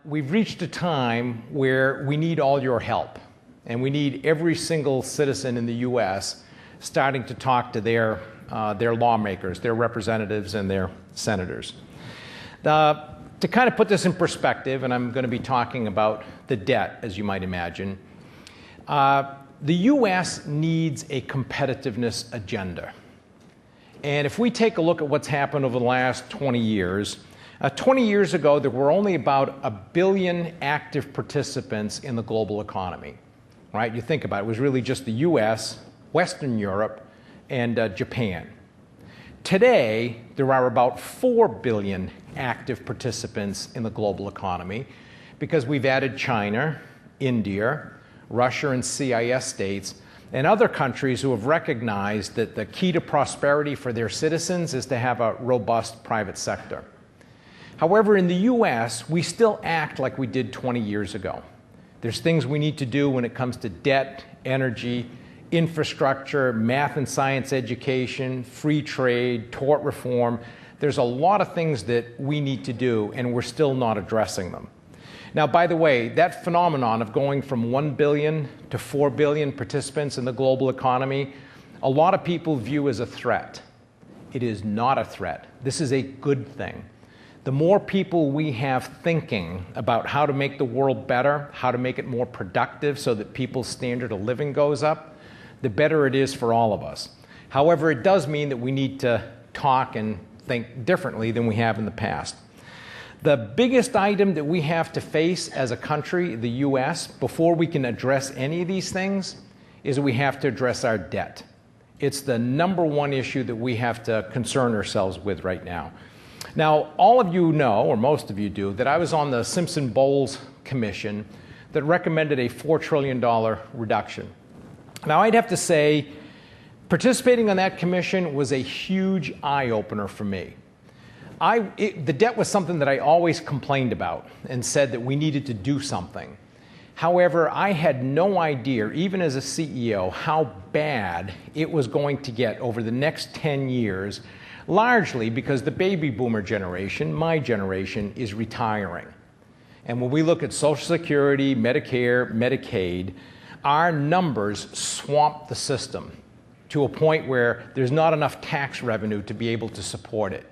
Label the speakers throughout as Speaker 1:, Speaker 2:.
Speaker 1: we've reached a time where we need all your help, and we need every single citizen in the U.S. starting to talk to their lawmakers, their representatives, and their senators. To kind of put this in perspective, and I'm going to be talking about the debt, as you might imagine, the U.S. needs a competitiveness agenda. And if we take a look at what's happened over the last 20 years, 20 years ago, there were only about 1 billion active participants in the global economy, right? You think about it, it was really just the U.S., Western Europe, and Japan. Today, there are about 4 billion active participants in the global economy because we've added China, India, Russia, and CIS states, and other countries who have recognized that the key to prosperity for their citizens is to have a robust private sector. However, in the U.S., we still act like we did 20 years ago. There's things we need to do when it comes to debt, energy, infrastructure, math and science education, free trade, tort reform. There's a lot of things that we need to do, and we're still not addressing them. Now, by the way, that phenomenon of going from 1 billion to 4 billion participants in the global economy, a lot of people view as a threat. It is not a threat. This is a good thing. The more people we have thinking about how to make the world better, how to make it more productive so that people's standard of living goes up, the better it is for all of us. However, it does mean that we need to talk and think differently than we have in the past. The biggest item that we have to face as a country, the U.S., before we can address any of these things, is we have to address our debt. It's the number one issue that we have to concern ourselves with right now. Now, all of you know, or most of you do, that I was on the Simpson-Bowles Commission that recommended a $4 trillion reduction. Now, I'd have to say, participating on that commission was a huge eye-opener for me. The debt was something that I always complained about and said that we needed to do something. However, I had no idea, even as a CEO, how bad it was going to get over the next 10 years, largely because the baby boomer generation, my generation, is retiring. And when we look at Social Security, Medicare, Medicaid, our numbers swamp the system to a point where there's not enough tax revenue to be able to support it.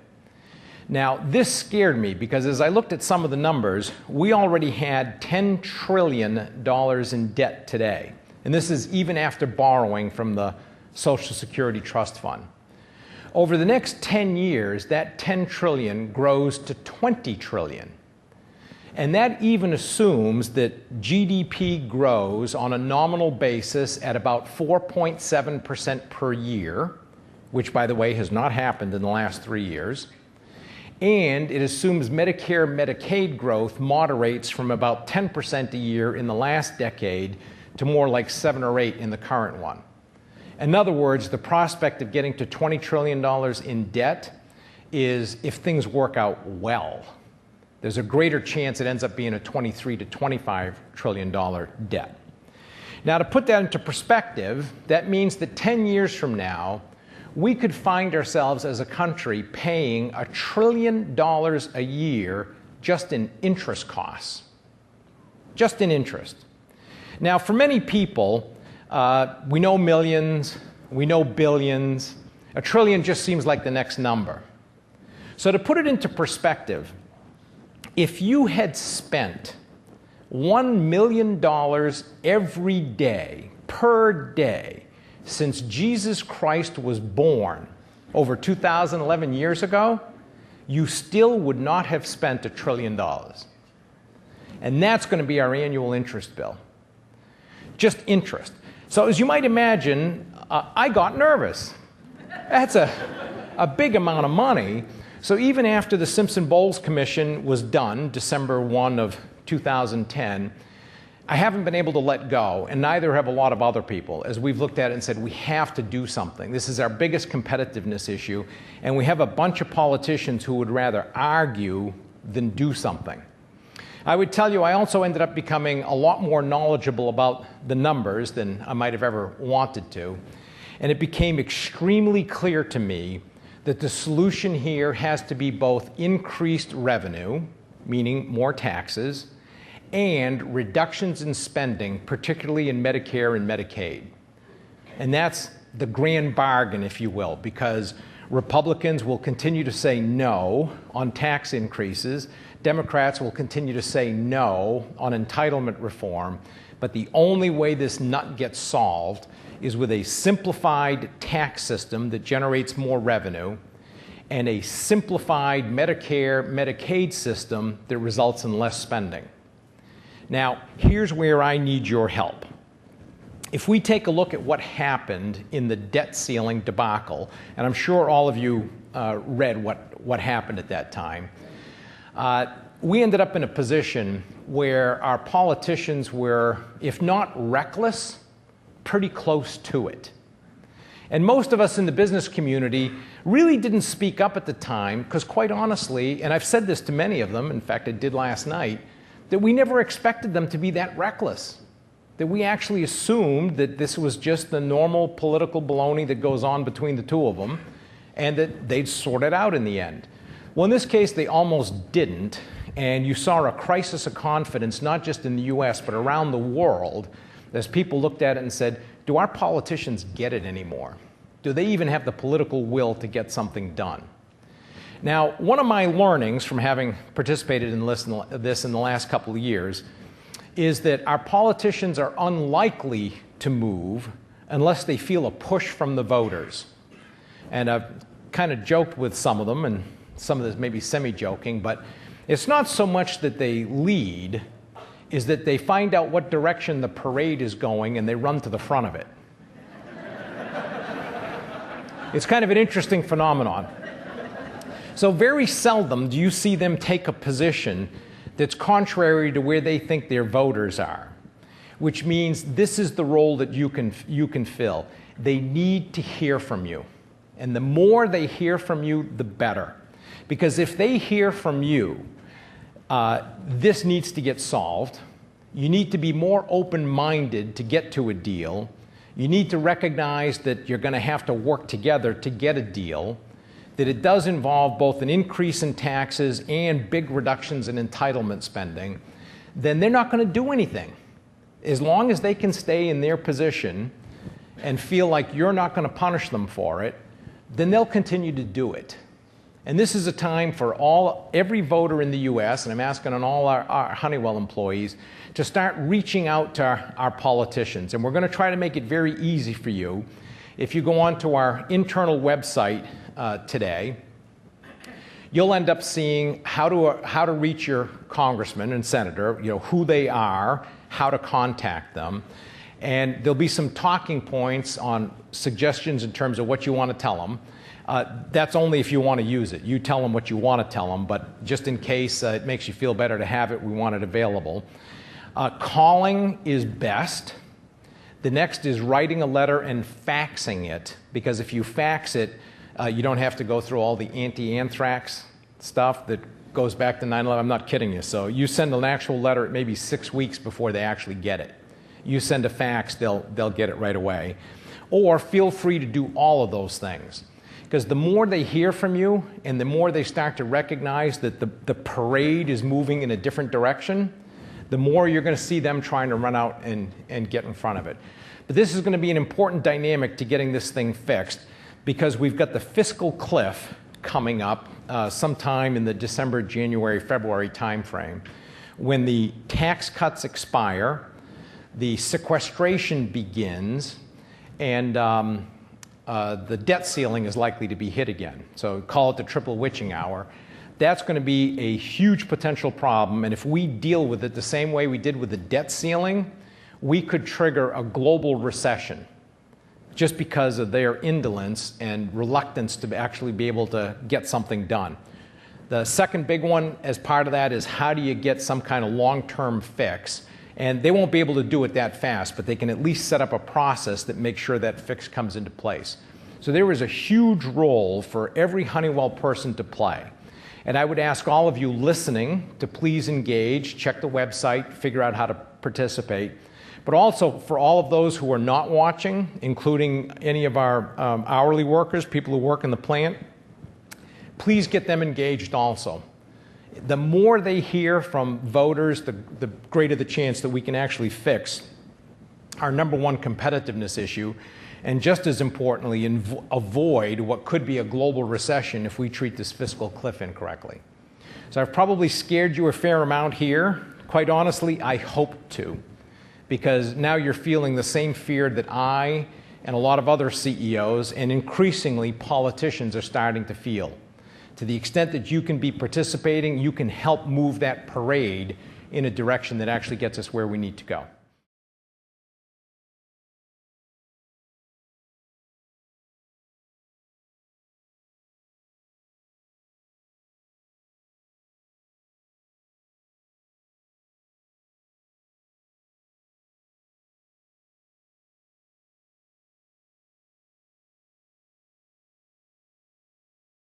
Speaker 1: Now, this scared me because as I looked at some of the numbers, we already had $10 trillion in debt today. And this is even after borrowing from the Social Security Trust Fund. Over the next 10 years, that 10 trillion grows to 20 trillion. And that even assumes that GDP grows on a nominal basis at about 4.7% per year, which, by the way, has not happened in the last 3 years. And it assumes Medicare, Medicaid growth moderates from about 10% a year in the last decade to more like 7 or 8 in the current one. In other words, the prospect of getting to $20 trillion in debt is, if things work out well, there's a greater chance it ends up being a $23 to $25 trillion debt. Now, to put that into perspective, that means that 10 years from now, we could find ourselves as a country paying $1 trillion a year just in interest costs. Just in interest. Now, for many people, we know millions, we know billions. $1 trillion just seems like the next number. So to put it into perspective, if you had spent $1 million every day, per day, since Jesus Christ was born over 2011 years ago, you still would not have spent $1 trillion. And that's going to be our annual interest bill. Just interest. So as you might imagine, I got nervous. That's a big amount of money. So even after the Simpson-Bowles Commission was done, December 1 of 2010, I haven't been able to let go, and neither have a lot of other people, as we've looked at it and said, we have to do something. This is our biggest competitiveness issue, and we have a bunch of politicians who would rather argue than do something. I would tell you, I also ended up becoming a lot more knowledgeable about the numbers than I might have ever wanted to, and it became extremely clear to me that the solution here has to be both increased revenue, meaning more taxes, and reductions in spending, particularly in Medicare and Medicaid. And that's the grand bargain, if you will, because Republicans will continue to say no on tax increases. Democrats will continue to say no on entitlement reform. But the only way this nut gets solved is with a simplified tax system that generates more revenue and a simplified Medicare, Medicaid system that results in less spending. Now, here's where I need your help. If we take a look at what happened in the debt ceiling debacle, and I'm sure all of you read what happened at that time, we ended up in a position where our politicians were, if not reckless, pretty close to it. And most of us in the business community really didn't speak up at the time because, quite honestly, and I've said this to many of them, in fact I did last night, that we never expected them to be that reckless. That we actually assumed that this was just the normal political baloney that goes on between the two of them and that they'd sort it out in the end. Well, in this case, they almost didn't, and you saw a crisis of confidence, not just in the US, but around the world, as people looked at it and said, do our politicians get it anymore? Do they even have the political will to get something done? Now, one of my learnings from having participated in this in the last couple of years is that our politicians are unlikely to move unless they feel a push from the voters. And I've kind of joked with some of them, and some of this may be semi-joking, but it's not so much that they lead, is that they find out what direction the parade is going and they run to the front of it. It's kind of an interesting phenomenon. So very seldom do you see them take a position that's contrary to where they think their voters are, which means this is the role that you can fill. They need to hear from you. And the more they hear from you, the better. Because if they hear from you, this needs to get solved. You need to be more open-minded to get to a deal. You need to recognize that you're going to have to work together to get a deal, that it does involve both an increase in taxes and big reductions in entitlement spending, then they're not going to do anything. As long as they can stay in their position and feel like you're not going to punish them for it, then they'll continue to do it. And this is a time for every voter in the US, and I'm asking on all our Honeywell employees, to start reaching out to our politicians. And we're going to try to make it very easy for you. If you go onto our internal website today, you'll end up seeing how to reach your congressman and senator, who they are, how to contact them. And there'll be some talking points on suggestions in terms of what you want to tell them. That's only if you want to use it. You tell them what you want to tell them, but just in case it makes you feel better to have it, we want it available. Calling is best. The next is writing a letter and faxing it, because if you fax it, you don't have to go through all the anti-anthrax stuff that goes back to 9/11. I'm not kidding you. So you send an actual letter, it may be 6 weeks before they actually get it. You send a fax, they'll get it right away. Or feel free to do all of those things. Because the more they hear from you and the more they start to recognize that the parade is moving in a different direction, the more you're going to see them trying to run out and get in front of it. But this is going to be an important dynamic to getting this thing fixed, because we've got the fiscal cliff coming up sometime in the December, January, February timeframe, when the tax cuts expire, the sequestration begins, and the debt ceiling is likely to be hit again. So call it the triple witching hour. That's going to be a huge potential problem, and if we deal with it the same way we did with the debt ceiling, we could trigger a global recession just because of their indolence and reluctance to actually be able to get something done. The second big one as part of that is, how do you get some kind of long-term fix? And they won't be able to do it that fast, but they can at least set up a process that makes sure that fix comes into place. So there is a huge role for every Honeywell person to play. And I would ask all of you listening to please engage, check the website, figure out how to participate. But also for all of those who are not watching, including any of our hourly workers, people who work in the plant, please get them engaged also. The more they hear from voters, the greater the chance that we can actually fix our number one competitiveness issue, and just as importantly, avoid what could be a global recession if we treat this fiscal cliff incorrectly. So I've probably scared you a fair amount here. Quite honestly, I hope to, because now you're feeling the same fear that I and a lot of other CEOs and increasingly politicians are starting to feel. To the extent that you can be participating, you can help move that parade in a direction that actually gets us where we need to go.